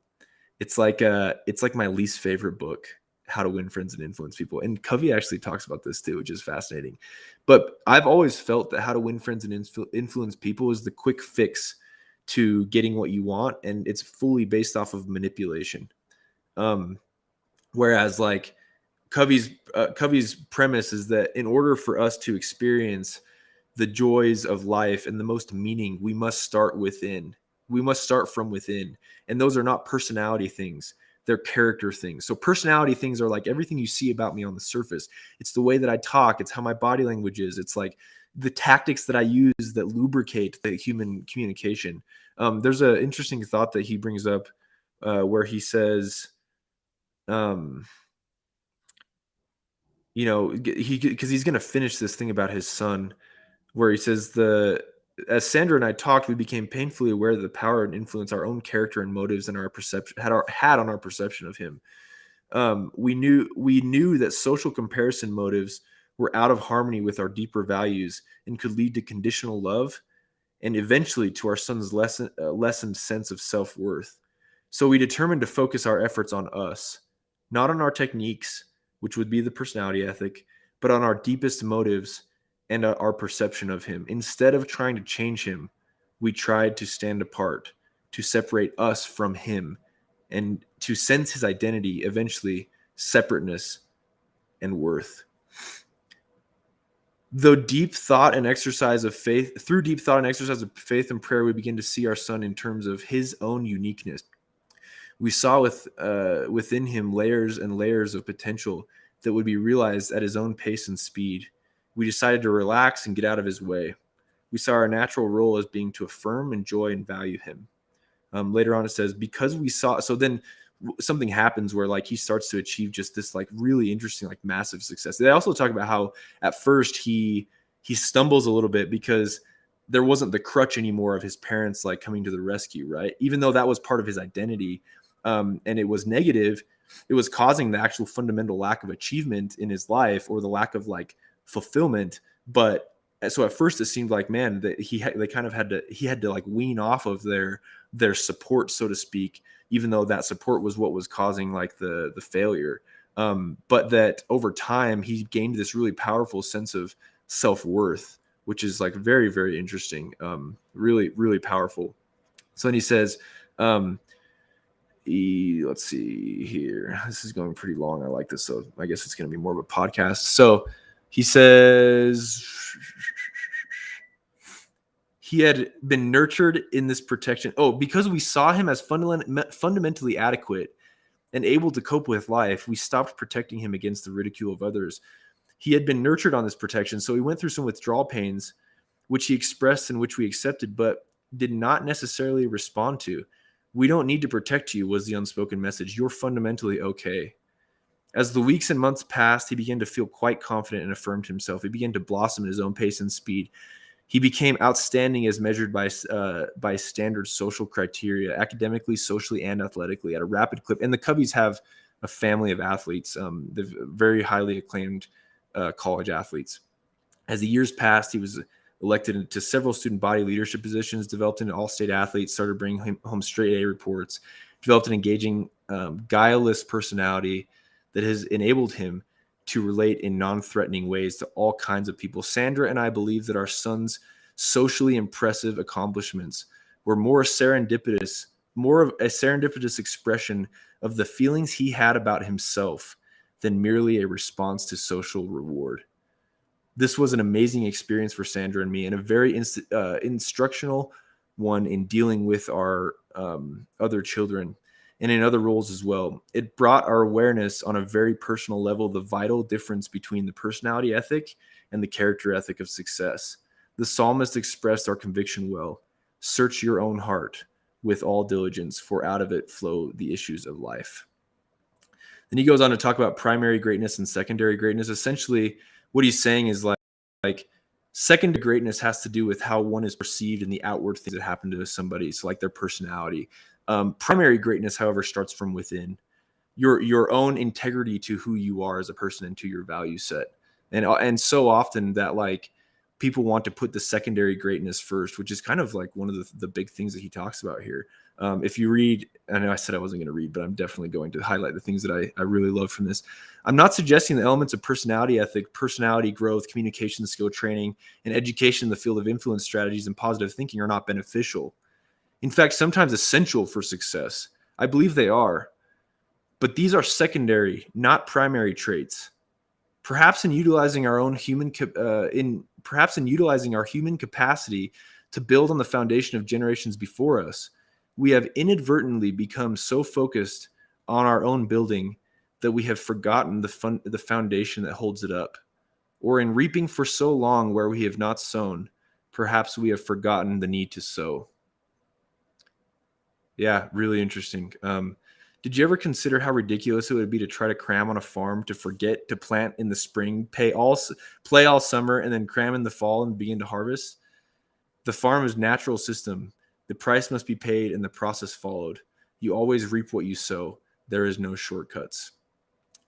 It's like my least favorite book, How to Win Friends and Influence People. And Covey actually talks about this too, which is fascinating. But I've always felt that How to Win Friends and Influence People is the quick fix to getting what you want, and it's fully based off of manipulation. Whereas like Covey's premise is that in order for us to experience the joys of life and the most meaning, we must start within. We must start from within. And those are not personality things. They're character things. So personality things are like everything you see about me on the surface. It's the way that I talk. It's how my body language is. It's like the tactics that I use that lubricate the human communication. There's an interesting thought that he brings up where he says, because he's going to finish this thing about his son, where he says as Sandra and I talked, we became painfully aware that the power and influence our own character and motives and our perception had on our perception of him. We knew that social comparison motives were out of harmony with our deeper values and could lead to conditional love and eventually to our son's lessened sense of self-worth. So we determined to focus our efforts on us, not on our techniques, which would be the personality ethic, but on our deepest motives and our perception of him. Instead of trying to change him, we tried to stand apart, to separate us from him, and to sense his identity, eventually separateness and worth. Through deep thought and exercise of faith and prayer, we begin to see our son in terms of his own uniqueness. We saw within him layers and layers of potential that would be realized at his own pace and speed. We decided to relax and get out of his way. We saw our natural role as being to affirm, enjoy, and value him. Later on, it says, because we saw, so then something happens where like he starts to achieve just this like really interesting, like massive success. They also talk about how at first he stumbles a little bit because there wasn't the crutch anymore of his parents like coming to the rescue, right? Even though that was part of his identity, and it was negative, it was causing the actual fundamental lack of achievement in his life or the lack of like fulfillment. But so at first it seemed like, man, that he had to like wean off of their support, so to speak, even though that support was what was causing like the failure. But that over time he gained this really powerful sense of self-worth, which is like very, very interesting. Really, really powerful. So then he says, let's see here. This is going pretty long. I like this. So I guess it's going to be more of a podcast. So he says he had been nurtured in this protection. Oh, because we saw him as fundamentally adequate and able to cope with life, we stopped protecting him against the ridicule of others. He had been nurtured on this protection. So he went through some withdrawal pains, which he expressed and which we accepted, but did not necessarily respond to. We don't need to protect you, was the unspoken message. You're fundamentally okay. As the weeks and months passed, he began to feel quite confident and affirmed himself. He began to blossom at his own pace and speed. He became outstanding as measured by standard social criteria, academically, socially, and athletically, at a rapid clip. And the Coveys have a family of athletes, they're very highly acclaimed college athletes. As the years passed, he was elected to several student body leadership positions, developed into all-state athlete, started bringing home straight A reports, developed an engaging, guileless personality that has enabled him to relate in non-threatening ways to all kinds of people. Sandra and I believe that our son's socially impressive accomplishments were more of a serendipitous expression of the feelings he had about himself than merely a response to social reward. This was an amazing experience for Sandra and me, and a very instructional one in dealing with our other children and in other roles as well. It brought our awareness on a very personal level the vital difference between the personality ethic and the character ethic of success. The psalmist expressed our conviction well. Search your own heart with all diligence, for out of it flow the issues of life. Then he goes on to talk about primary greatness and secondary greatness. Essentially, what he's saying is like secondary greatness has to do with how one is perceived and the outward things that happen to somebody, so like their personality. Primary greatness, however, starts from within. Your own integrity to who you are as a person and to your value set. And so often that like people want to put the secondary greatness first, which is kind of like one of the big things that he talks about here. If you read, I know I said I wasn't going to read, but I'm definitely going to highlight the things that I really love from this. I'm not suggesting the elements of personality ethic, personality growth, communication skill training, and education in the field of influence strategies and positive thinking are not beneficial. In fact, sometimes essential for success. I believe they are. But these are secondary, not primary traits. Perhaps in utilizing our human capacity to build on the foundation of generations before us, we have inadvertently become so focused on our own building that we have forgotten the foundation that holds it up. Or in reaping for so long where we have not sown, perhaps we have forgotten the need to sow. Yeah, really interesting. Did you ever consider how ridiculous it would be to try to cram on a farm, to forget to plant in the spring, play all summer, and then cram in the fall and begin to harvest? The farm is a natural system. The price must be paid and the process followed. You always reap what you sow. There is no shortcuts.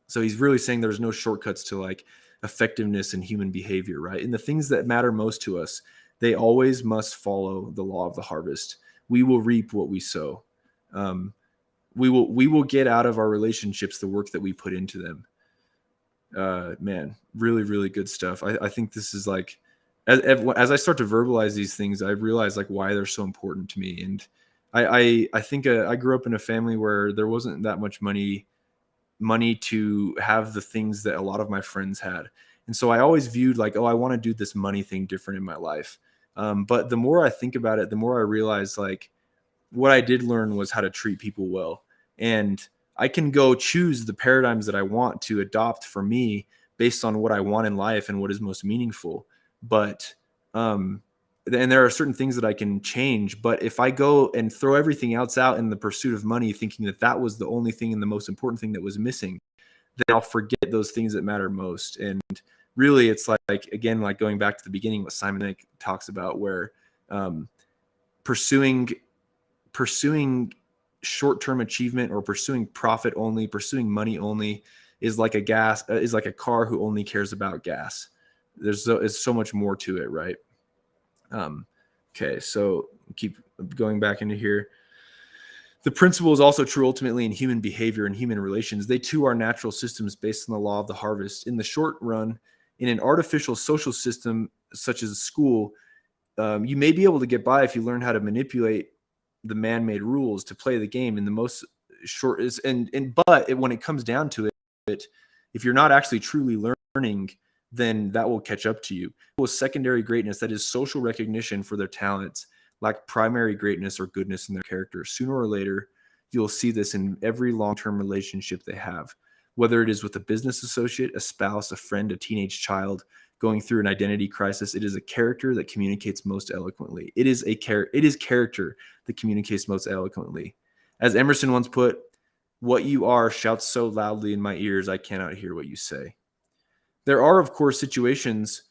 So he's really saying there's no shortcuts to like effectiveness in human behavior, right? And the things that matter most to us, they always must follow the law of the harvest. We will reap what we sow. We will get out of our relationships the work that we put into them. Man, really, really good stuff. I think this is like, as I start to verbalize these things, I realize like why they're so important to me. And I think I grew up in a family where there wasn't that much money to have the things that a lot of my friends had. And so I always viewed like, oh, I want to do this money thing different in my life. But the more I think about it, the more I realize like what I did learn was how to treat people well. And I can go choose the paradigms that I want to adopt for me based on what I want in life and what is most meaningful. But, and there are certain things that I can change, but if I go and throw everything else out in the pursuit of money, thinking that that was the only thing and the most important thing that was missing, then I'll forget those things that matter most. And really it's like again, like going back to the beginning, what Simon Sinek talks about, where pursuing short-term achievement or pursuing profit only, pursuing money only is like a car who only cares about gas. There's so much more to it, right? Okay, so keep going back into here. The principle is also true ultimately in human behavior and human relations. They too are natural systems based on the law of the harvest. In the short run, in an artificial social system such as a school, you may be able to get by if you learn how to manipulate the man-made rules to play the game in the most short but when it comes down to it, if you're not actually truly learning, then that will catch up to you. With secondary greatness, that is social recognition for their talents, lack primary greatness or goodness in their character. Sooner or later, you'll see this in every long-term relationship they have, whether it is with a business associate, a spouse, a friend, a teenage child, going through an identity crisis, it is a character that communicates most eloquently. It is character that communicates most eloquently. As Emerson once put, what you are shouts so loudly in my ears, I cannot hear what you say. There are, of course, situations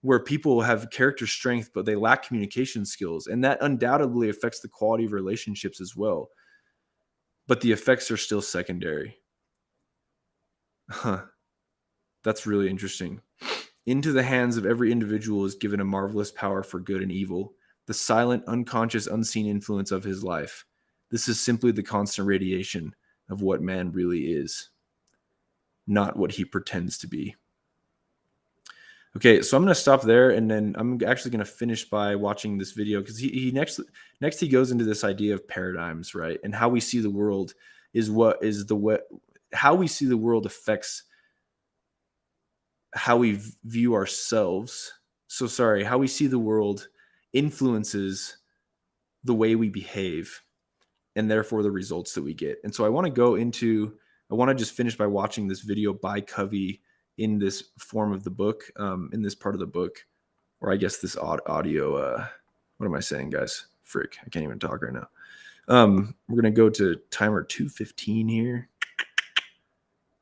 where people have character strength, but they lack communication skills. And that undoubtedly affects the quality of relationships as well. But the effects are still secondary. Huh. That's really interesting. Into the hands of every individual is given a marvelous power for good and evil, the silent, unconscious, unseen influence of his life. This is simply the constant radiation of what man really is, not what he pretends to be. Okay, so I'm going to stop there, and then I'm actually going to finish by watching this video, because he next he goes into this idea of paradigms, right? And how we see the world how we see the world affects how we view ourselves. So sorry, how we see the world influences the way we behave, and therefore the results that we get. And so I want to just finish by watching this video by Covey in this form of the book, in this part of the book, or I guess this audio. What am I saying, guys? Frick, I can't even talk right now. We're going to go to timer 2:15 here.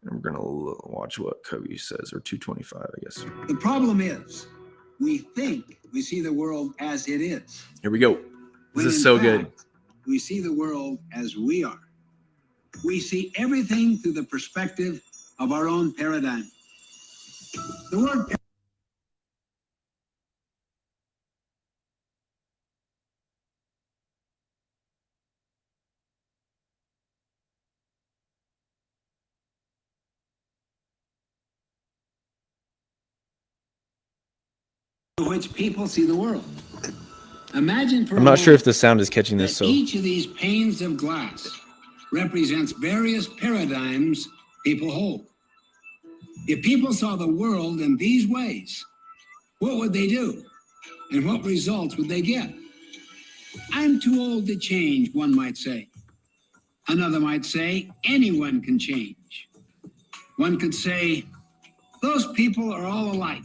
And we're going to watch what Covey says, or 2:25, I guess. The problem is we think we see the world as it is. Here we go. This is so good. We see the world as we are. We see everything through the perspective of our own paradigm. The word through which people see the world. Imagine for I'm not sure if the sound is catching this. So each of these panes of glass represents various paradigms people hold. If people saw the world in these ways, what would they do? And what results would they get? I'm too old to change, one might say. Another might say, anyone can change. One could say, those people are all alike.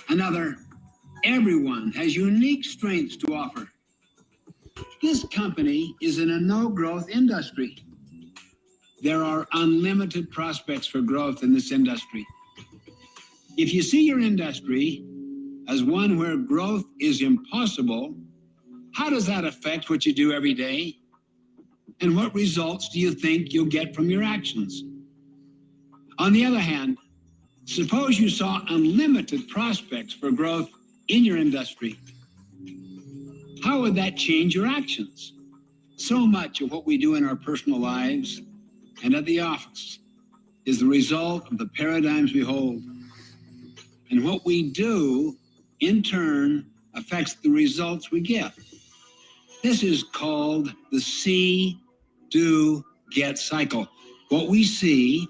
Another, everyone has unique strengths to offer. This company is in a no-growth industry. There are unlimited prospects for growth in this industry. If you see your industry as one where growth is impossible, how does that affect what you do every day? And what results do you think you'll get from your actions? On the other hand, suppose you saw unlimited prospects for growth in your industry. How would that change your actions? So much of what we do in our personal lives and at the office is the result of the paradigms we hold. And what we do, in turn, affects the results we get. This is called the see, do, get cycle. What we see.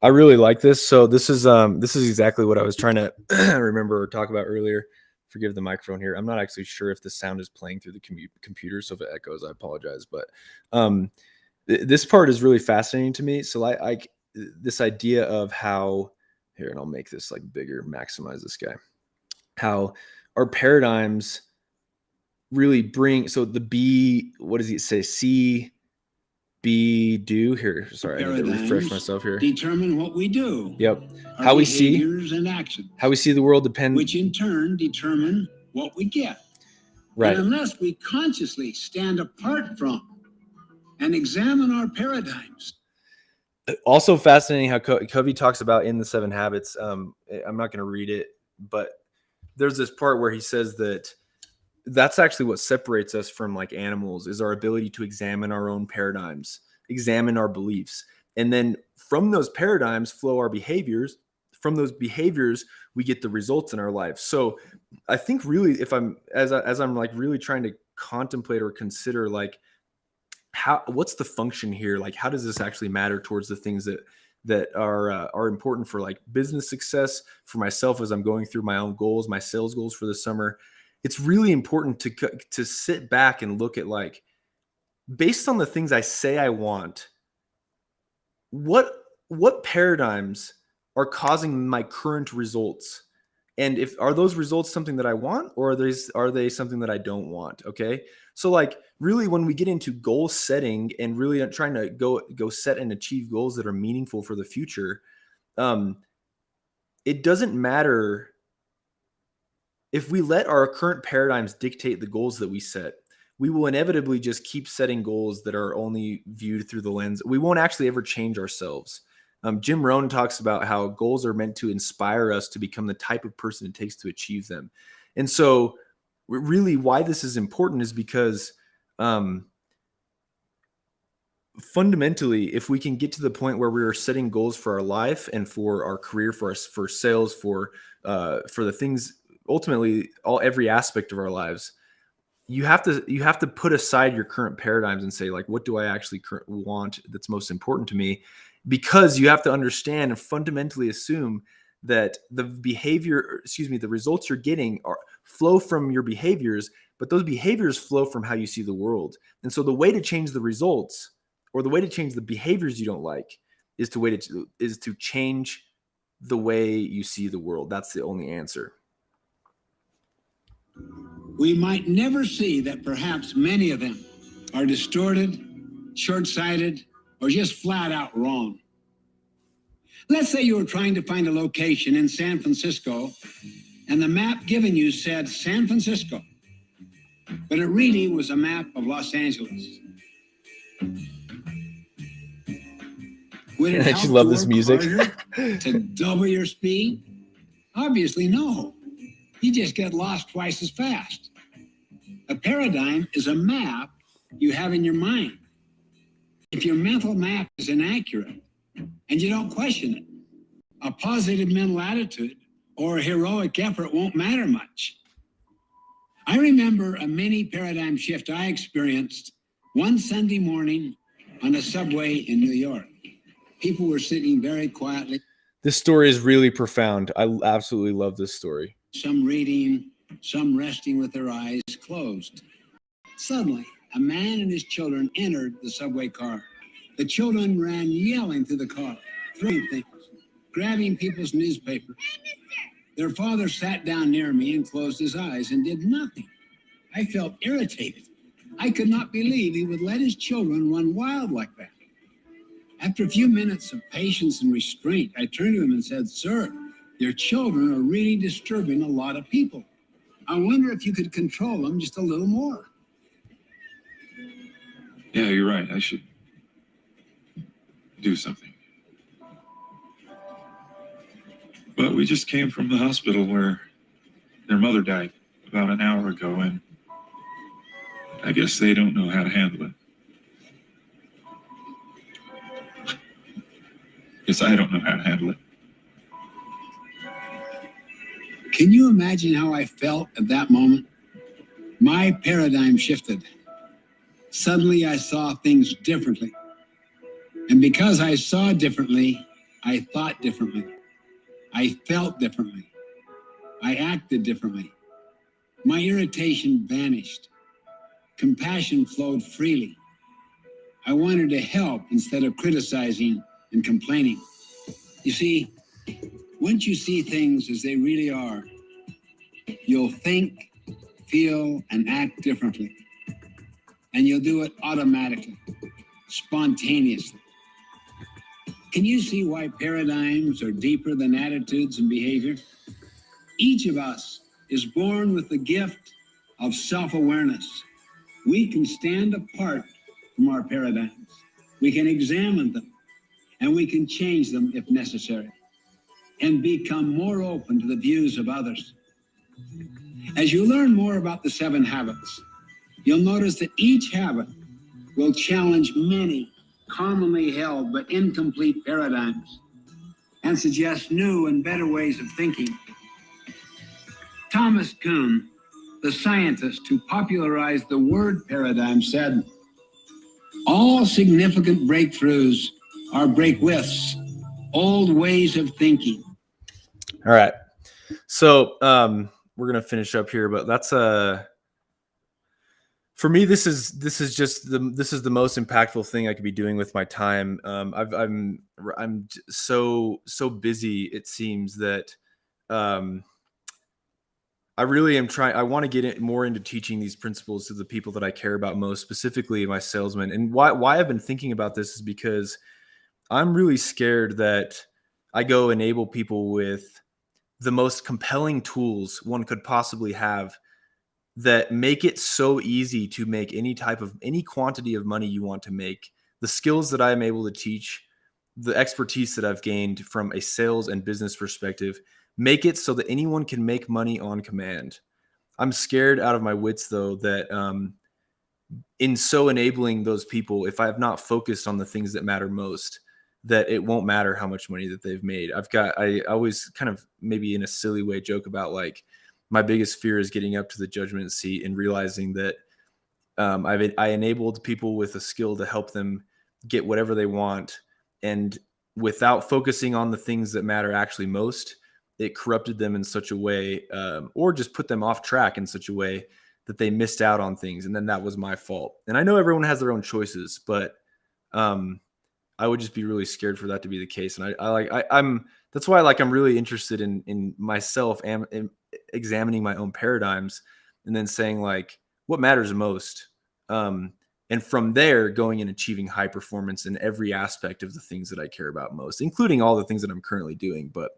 I really like this. So this is exactly what I was trying to remember or talk about earlier. Forgive the microphone here. I'm not actually sure if the sound is playing through the computer, so if it echoes, I apologize. But this part is really fascinating to me. So I this idea of how here, and I'll make this like bigger, maximize this guy. How our paradigms really bring. So the B, what does he say? See, be, do. Here, sorry, I need to refresh myself here. Determine what we do. Yep. How we see and actions. How we see the world depends. Which in turn determine what we get. Right. And unless we consciously stand apart from and examine our paradigms. Also fascinating how Covey talks about in the 7 Habits. I'm not going to read it, but there's this part where he says that that's actually what separates us from like animals, is our ability to examine our own paradigms, examine our beliefs. And then from those paradigms flow our behaviors. From those behaviors, we get the results in our life. So I think really, if I'm, as I'm like really trying to contemplate or consider like what's the function here? Like, how does this actually matter towards the things that are important for like business success, for myself as I'm going through my own goals, my sales goals for the summer? It's really important to sit back and look at like, based on the things I say I want, what paradigms are causing my current results? And are those results something that I want, or are they something that I don't want? Okay. So like really when we get into goal setting and really trying to go set and achieve goals that are meaningful for the future, it doesn't matter if we let our current paradigms dictate the goals that we set. We will inevitably just keep setting goals that are only viewed through the lens. We won't actually ever change ourselves. Jim Rohn talks about how goals are meant to inspire us to become the type of person it takes to achieve them. And so really why this is important is because fundamentally, if we can get to the point where we are setting goals for our life and for our career, for sales, for the things, ultimately every aspect of our lives, you have to put aside your current paradigms and say, like, what do I actually want that's most important to me? Because you have to understand and fundamentally assume that the results you're getting flow from your behaviors, but those behaviors flow from how you see the world. And so the way to change the results, or the way to change the behaviors you don't like, is to change the way you see the world. That's the only answer. We might never see that perhaps many of them are distorted, short-sighted, or just flat out wrong. Let's say you were trying to find a location in San Francisco, and the map given you said San Francisco, but it really was a map of Los Angeles. Would it help love to this work music. harder to double your speed? Obviously, no. You just get lost twice as fast. A paradigm is a map you have in your mind. If your mental map is inaccurate and you don't question it, a positive mental attitude or a heroic effort won't matter much. I remember a mini paradigm shift I experienced one Sunday morning on a subway in New York. People were sitting very quietly. This story is really profound. I absolutely love this story. Some reading, some resting with their eyes closed. Suddenly, a man and his children entered the subway car. The children ran yelling through the car, throwing things, grabbing people's newspapers. Their father sat down near me and closed his eyes and did nothing. I felt irritated. I could not believe he would let his children run wild like that. After a few minutes of patience and restraint, I turned to him and said, "Sir, your children are really disturbing a lot of people. I wonder if you could control them just a little more." Yeah, you're right. I should do something. But we just came from the hospital where their mother died about an hour ago, and I guess they don't know how to handle it. Guess I don't know how to handle it. Can you imagine how I felt at that moment? My paradigm shifted. Suddenly I saw things differently. And because I saw differently, I thought differently. I felt differently. I acted differently. My irritation vanished. Compassion flowed freely. I wanted to help instead of criticizing and complaining. You see, once you see things as they really are, you'll think, feel, and act differently. And you'll do it automatically, spontaneously. Can you see why paradigms are deeper than attitudes and behavior? Each of us is born with the gift of self-awareness. We can stand apart from our paradigms. We can examine them, and we can change them if necessary, and become more open to the views of others. As you learn more about the 7 habits, you'll notice that each habit will challenge many commonly held but incomplete paradigms and suggest new and better ways of thinking. Thomas Kuhn, the scientist who popularized the word paradigm, said, "All significant breakthroughs are break-withs, old ways of thinking." All right. So we're gonna finish up here, but that's for me, this is the most impactful thing I could be doing with my time. I'm so busy. It seems that I really am trying. I want to get it more into teaching these principles to the people that I care about most, specifically my salesmen. And why I've been thinking about this is because I'm really scared that I go enable people with the most compelling tools one could possibly have that make it so easy to make any quantity of money you want to make. The skills that I am able to teach, the expertise that I've gained from a sales and business perspective, make it so that anyone can make money on command. I'm scared out of my wits though that in so enabling those people, if I have not focused on the things that matter most, that it won't matter how much money that they've made. I always kind of maybe in a silly way joke about like my biggest fear is getting up to the judgment seat and realizing that I enabled people with a skill to help them get whatever they want. And without focusing on the things that matter actually most, it corrupted them in such a way, or just put them off track in such a way that they missed out on things. And then that was my fault. And I know everyone has their own choices, but I would just be really scared for that to be the case. And I'm that's why I'm really interested in myself and in examining my own paradigms and then saying like what matters most. And from there going and achieving high performance in every aspect of the things that I care about most, including all the things that I'm currently doing. But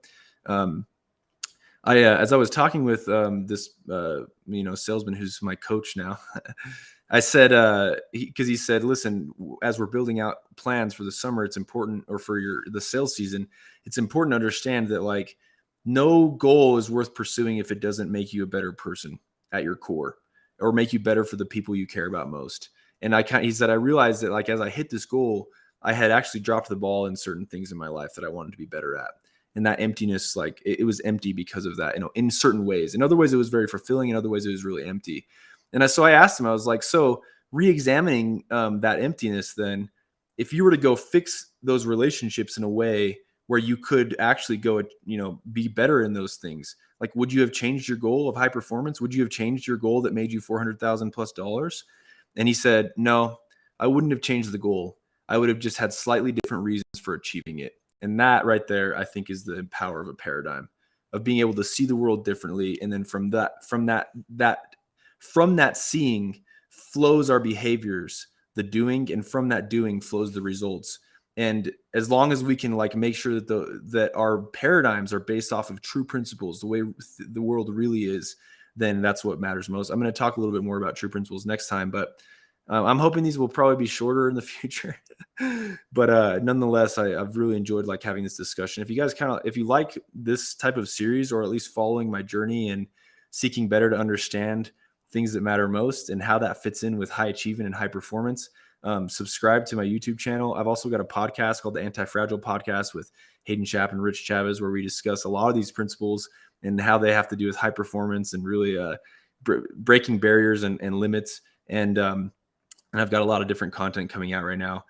as I was talking with this salesman who's my coach now, I said because he said, listen, as we're building out plans for the summer, it's important, or for the sales season, it's important to understand that like no goal is worth pursuing if it doesn't make you a better person at your core or make you better for the people you care about most. And he said, I realized that like as I hit this goal, I had actually dropped the ball in certain things in my life that I wanted to be better at. And that emptiness, like it was empty because of that, in certain ways. In other ways, it was very fulfilling. In other ways, it was really empty. And so I asked him, I was like, so re-examining that emptiness, then if you were to go fix those relationships in a way where you could actually go, be better in those things, like, would you have changed your goal of high performance? Would you have changed your goal that made you $400,000+? And he said, no, I wouldn't have changed the goal. I would have just had slightly different reasons for achieving it. And that right there, I think, is the power of a paradigm of being able to see the world differently. And then from that seeing flows our behaviors, the doing, and from that doing flows the results. And as long as we can like make sure that our paradigms are based off of true principles, the way the world really is, then that's what matters most. I'm going to talk a little bit more about true principles next time, but I'm hoping these will probably be shorter in the future. But nonetheless, I've really enjoyed like having this discussion. If you guys if you like this type of series, or at least following my journey and seeking better to understand things that matter most and how that fits in with high achievement and high performance, subscribe to my YouTube channel. I've also got a podcast called the Anti-Fragile Podcast with Hayden, Schaap, and Rich Chavez, where we discuss a lot of these principles and how they have to do with high performance and really breaking barriers and limits. And I've got a lot of different content coming out right now.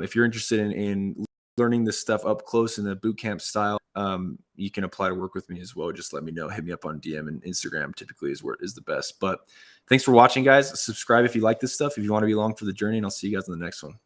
If you're interested in learning this stuff up close in the bootcamp style, you can apply to work with me as well. Just let me know. Hit me up on DM, and Instagram typically is where it is the best. But thanks for watching, guys. Subscribe if you like this stuff, if you want to be along for the journey, and I'll see you guys in the next one.